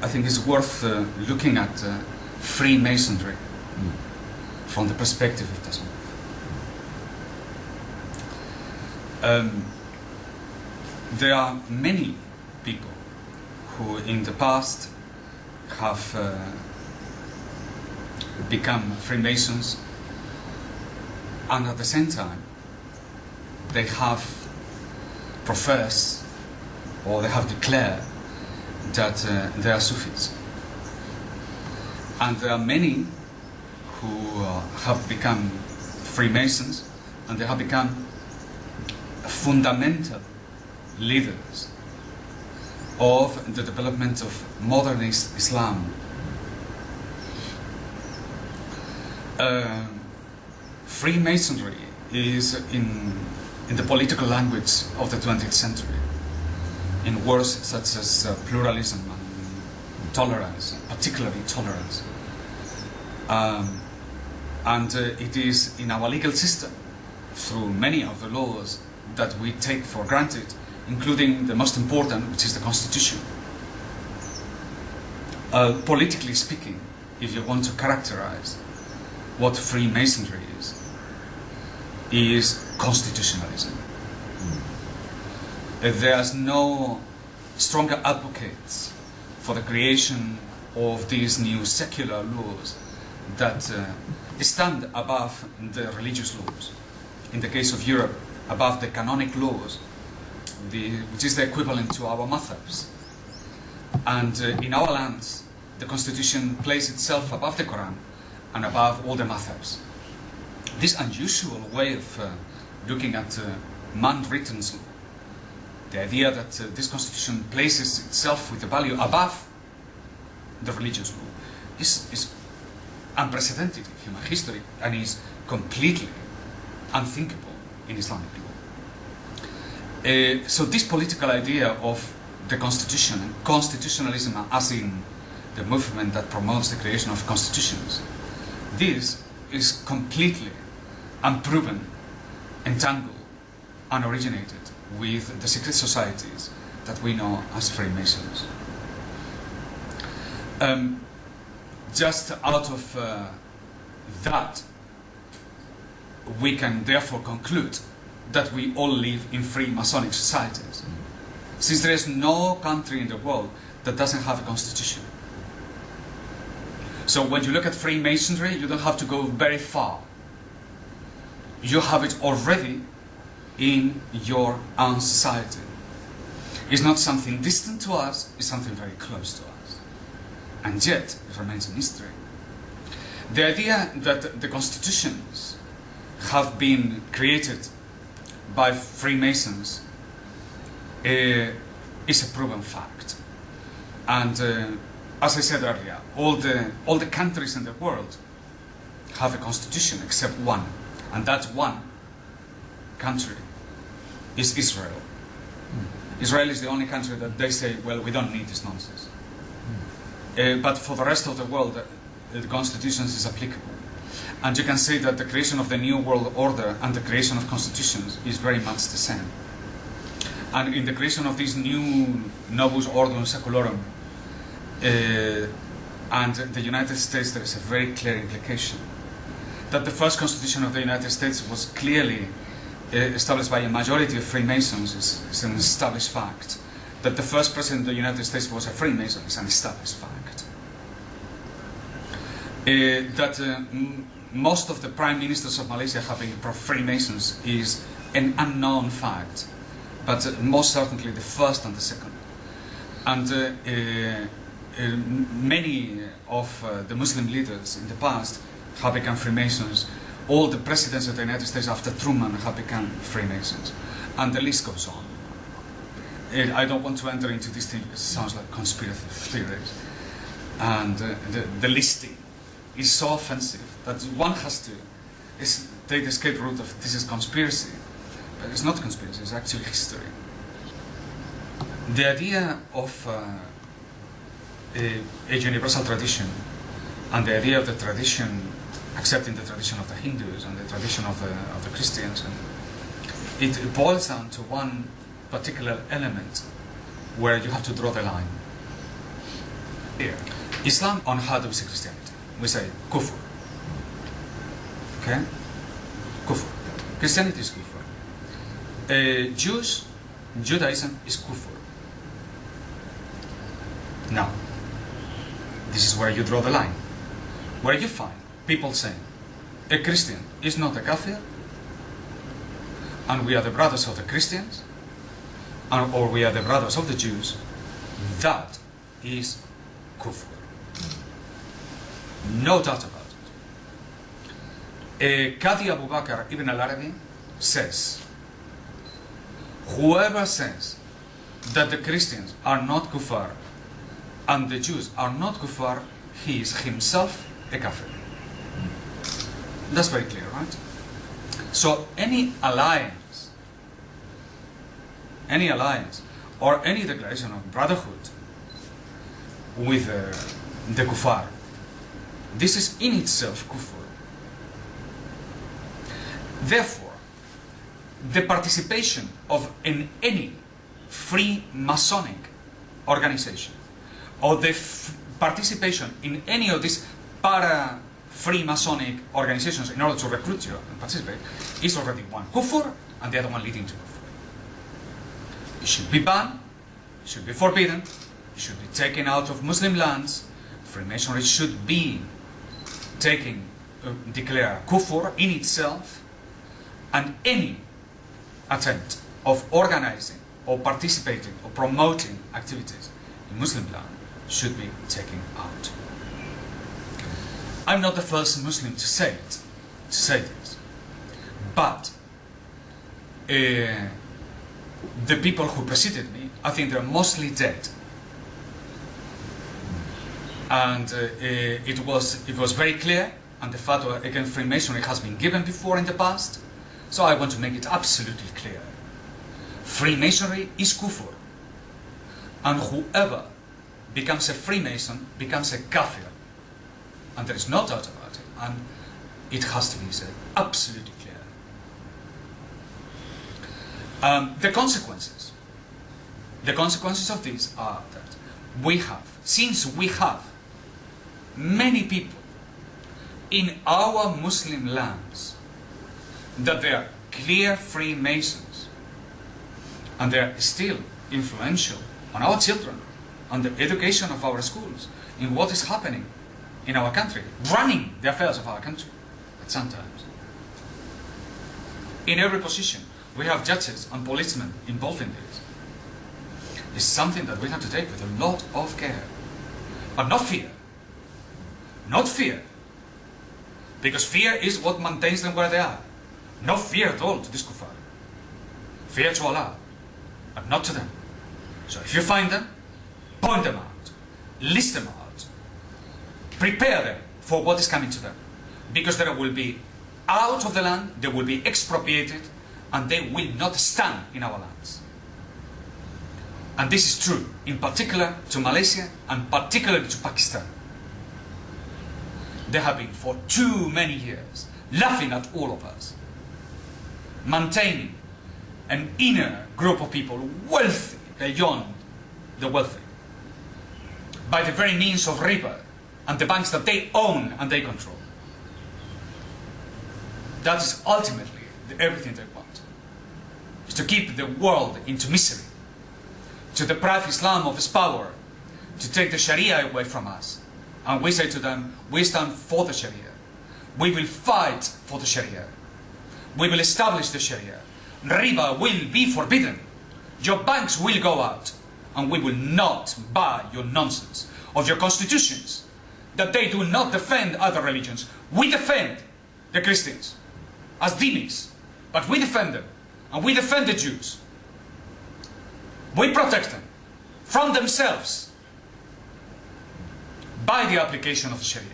I think it's worth looking at Freemasonry from the perspective of Tasawwuf. There are many people who in the past have become Freemasons, and at the same time they have professed or they have declared that they are Sufis. And there are many who have become Freemasons, and they have become fundamental leaders of the development of modernist Islam. Freemasonry is, in the political language of the 20th century, in words such as pluralism and tolerance, particularly tolerance. It is in our legal system, through many of the laws that we take for granted, including the most important, which is the Constitution. Politically speaking, if you want to characterize what Freemasonry is constitutionalism. There's no stronger advocates for the creation of these new secular laws that stand above the religious laws. In the case of Europe, above the canonic laws, which is the equivalent to our madhabs. And in our lands, the Constitution places itself above the Quran and above all the madhabs. This unusual way of looking at man-written law, the idea that this Constitution places itself with a value above the religious law, is unprecedented in human history and is completely unthinkable in Islamic law. So this political idea of the Constitution and constitutionalism as in the movement that promotes the creation of constitutions, this is completely unproven, entangled, and originated with the secret societies that we know as Freemasons. Just out of that, we can therefore conclude that we all live in free Masonic societies, since there is no country in the world that doesn't have a constitution. So when you look at Freemasonry, you don't have to go very far. You have it already in your own society. It's not something distant to us, it's something very close to us. And yet, it remains in history. The idea that the constitutions have been created by Freemasons is a proven fact. And as I said earlier, all the countries in the world have a constitution except one. And that one country is Israel. Israel is the only country that they say, well, we don't need this nonsense. But for the rest of the world, the constitutions is applicable. And you can say that the creation of the New World Order and the creation of constitutions is very much the same. And in the creation of this new Novus Ordo Secularum and the United States, there is a very clear implication that the first constitution of the United States was clearly established by a majority of Freemasons is an established fact. That the first president of the United States was a Freemason is an established fact. That most of the prime ministers of Malaysia have been Freemasons is an unknown fact, but most certainly the first and the second. And many of the Muslim leaders in the past have become Freemasons. All the presidents of the United States after Truman have become Freemasons. And the list goes on. I don't want to enter into this thing because it sounds like conspiracy theories. And the listing is so offensive that one has to take the escape route of this is conspiracy. But it's not conspiracy, it's actually history. The idea of a universal tradition and the idea of the tradition, accepting the tradition of the Hindus and the tradition of the Christians, and it boils down to one particular element where you have to draw the line. Here, Islam on how do we say Christianity? We say kufr. Okay? Kufr. Christianity is kufr. Judaism is kufr. Now, this is where you draw the line. Where you find people saying, a Christian is not a kafir, and we are the brothers of the Christians, or we are the brothers of the Jews, that is kufr. No doubt about it. Qadi Abu Bakr ibn al-Arabi says, whoever says that the Christians are not kuffar and the Jews are not kuffar, he is himself a kafir. That's very clear, right? So any alliance or any declaration of brotherhood with the kuffar, this is in itself kufr. Therefore, the participation in any free Masonic organization or the participation in any of these para-free Masonic organizations in order to recruit you and participate is already one kufr and the other one leading to kufr. It should be banned, it should be forbidden, it should be taken out of Muslim lands. Freemasonry should be declared kufr in itself, and any attempt of organizing or participating or promoting activities in Muslim land should be taken out. I'm not the first Muslim to say this, but the people who preceded me, I think they're mostly dead. And it was very clear, and the fatwa against Freemasonry has been given before in the past, so I want to make it absolutely clear. Freemasonry is kufr, and whoever becomes a Freemason becomes a kafir, and there is no doubt about it, and it has to be said absolutely clear. The consequences of this are that since we have many people in our Muslim lands that they are clear Freemasons, and they are still influential on our children, on the education of our schools, in what is happening in our country, running the affairs of our country at some times. In every position, we have judges and policemen involved in this. It's something that we have to take with a lot of care, but not fear. Not fear, because fear is what maintains them where they are. No fear at all to this kuffar. Fear to Allah, but not to them. So if you find them, point them out, list them out, prepare them for what is coming to them, because they will be out of the land, they will be expropriated, and they will not stand in our lands. And this is true, in particular to Malaysia and particularly to Pakistan. They have been for too many years laughing at all of us, maintaining an inner group of people wealthy beyond the wealthy by the very means of riba and the banks that they own and they control. That is ultimately everything they want, is to keep the world into misery, to deprive Islam of its power, to take the Sharia away from us. And we say to them, we stand for the Sharia. We will fight for the Sharia. We will establish the Sharia. Riba will be forbidden. Your banks will go out. And we will not buy your nonsense of your constitutions that they do not defend other religions. We defend the Christians as dhimmis, but we defend them. And we defend the Jews. We protect them from themselves by the application of the Sharia.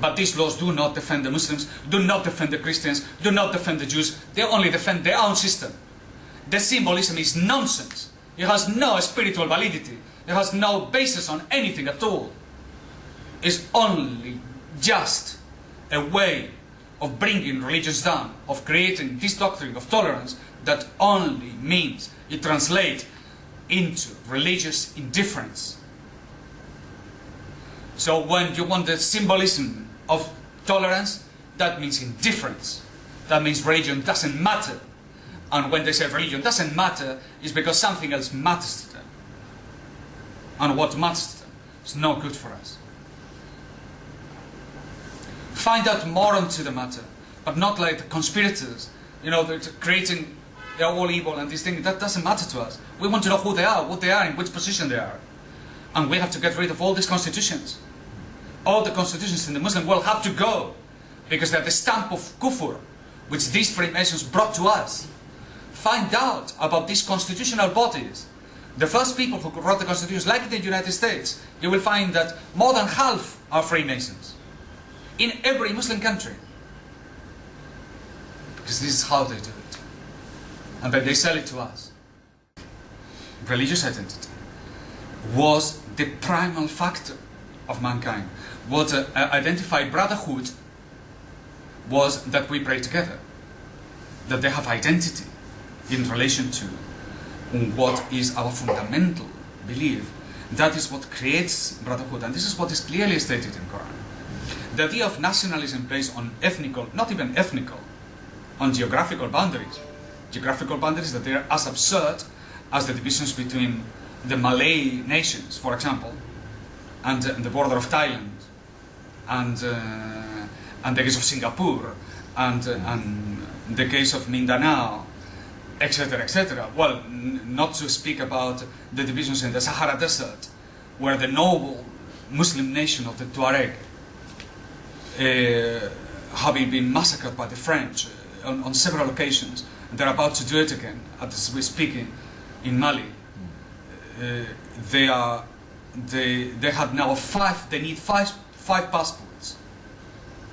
But these laws do not defend the Muslims, do not defend the Christians, do not defend the Jews. They only defend their own system. The symbolism is nonsense. It has no spiritual validity. It has no basis on anything at all. It's only just a way of bringing religions down, of creating this doctrine of tolerance that only means it translates into religious indifference. So when you want the symbolism of tolerance, that means indifference. That means religion doesn't matter. And when they say religion doesn't matter, it's because something else matters to them. And what matters to them is no good for us. Find out more into the matter, but not like the conspirators, they're creating, they're all evil and these things. That doesn't matter to us. We want to know who they are, what they are, in which position they are. And we have to get rid of all these constitutions. All the constitutions in the Muslim world have to go, because they're the stamp of kufr, which these Freemasons brought to us. Find out about these constitutional bodies. The first people who wrote the constitutions, like in the United States, you will find that more than half are Freemasons. In every Muslim country. Because this is how they do it. And then they sell it to us. Religious identity was the primal factor of mankind. What identified brotherhood was that we pray together. That they have identity in relation to what is our fundamental belief. That is what creates brotherhood. And this is what is clearly stated in Quran. The idea of nationalism based on ethnical, not even ethnical, on geographical boundaries. Geographical boundaries that they are as absurd as the divisions between the Malay nations, for example, and the border of Thailand, and the case of Singapore, and the case of Mindanao, etc., etc. Well, not to speak about the divisions in the Sahara Desert, where the Muslim nation of the Tuareg, having been massacred by the French on several occasions, and they're about to do it again, as we're speaking, in Mali. They have now they need five passports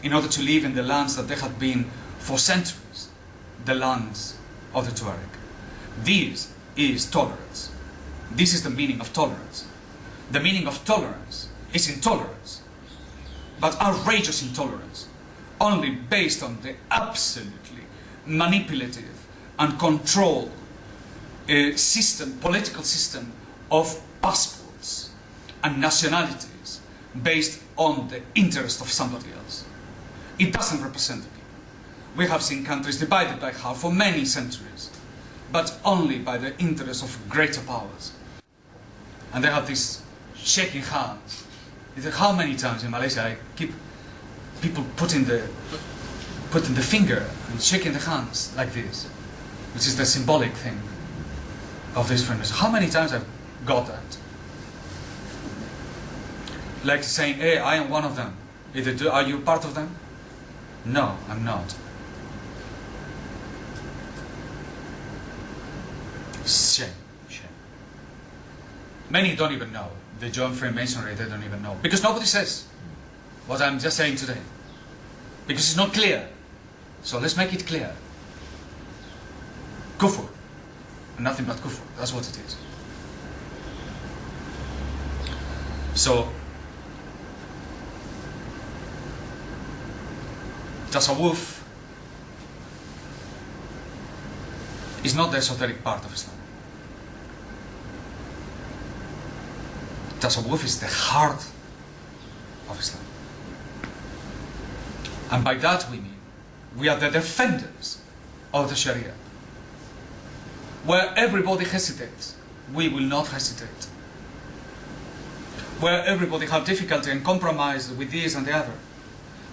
in order to live in the lands that they have been for centuries, the lands of the Tuareg. This is tolerance. This is the meaning of tolerance. The meaning of tolerance is intolerance, but outrageous intolerance, only based on the absolutely manipulative and controlled political system of passports and nationalities based on the interest of somebody else. It doesn't represent the people. We have seen countries divided by half for many centuries, but only by the interest of greater powers. And they have this shaking hands. How many times in Malaysia I keep people putting the finger and shaking the hands like this, which is the symbolic thing of this friendship. How many times I've got that? Like saying, hey, I am one of them. Are you part of them? No, I'm not. Shame, shame. Many don't even know. They join Freemasonry, they don't even know. Because nobody says what I'm just saying today. Because it's not clear. So let's make it clear. Kufr. Nothing but kufr. That's what it is. So, tasawwuf is not the esoteric part of Islam. Tasawwuf is the heart of Islam. And by that we mean, we are the defenders of the Sharia. Where everybody hesitates, we will not hesitate. Where everybody have difficulty and compromise with this and the other,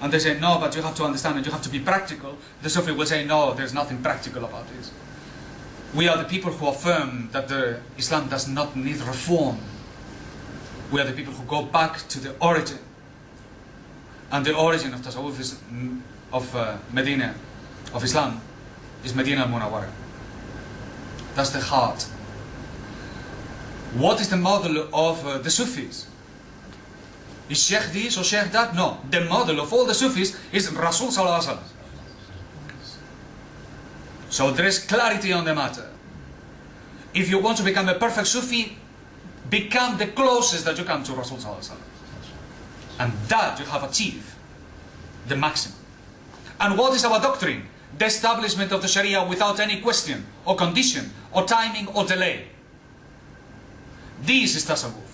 and they say, no, but you have to understand and you have to be practical, the Sufi will say, no, there's nothing practical about this. We are the people who affirm that Islam does not need reform. We are the people who go back to the origin. And the origin of Tasawwuf is, Medina, of Islam, is Medina al-Munawwara. That's the heart. What is the model of the Sufis? Is Sheikh this or Sheikh that? No. The model of all the Sufis is Rasul Sallallahu Alaihi Wasallam. So there is clarity on the matter. If you want to become a perfect Sufi, become the closest that you come to Rasul Sallallahu Alaihi Wasallam. And that you have achieved the maximum. And what is our doctrine? The establishment of the Sharia without any question or condition or timing or delay. This is tasawwuf.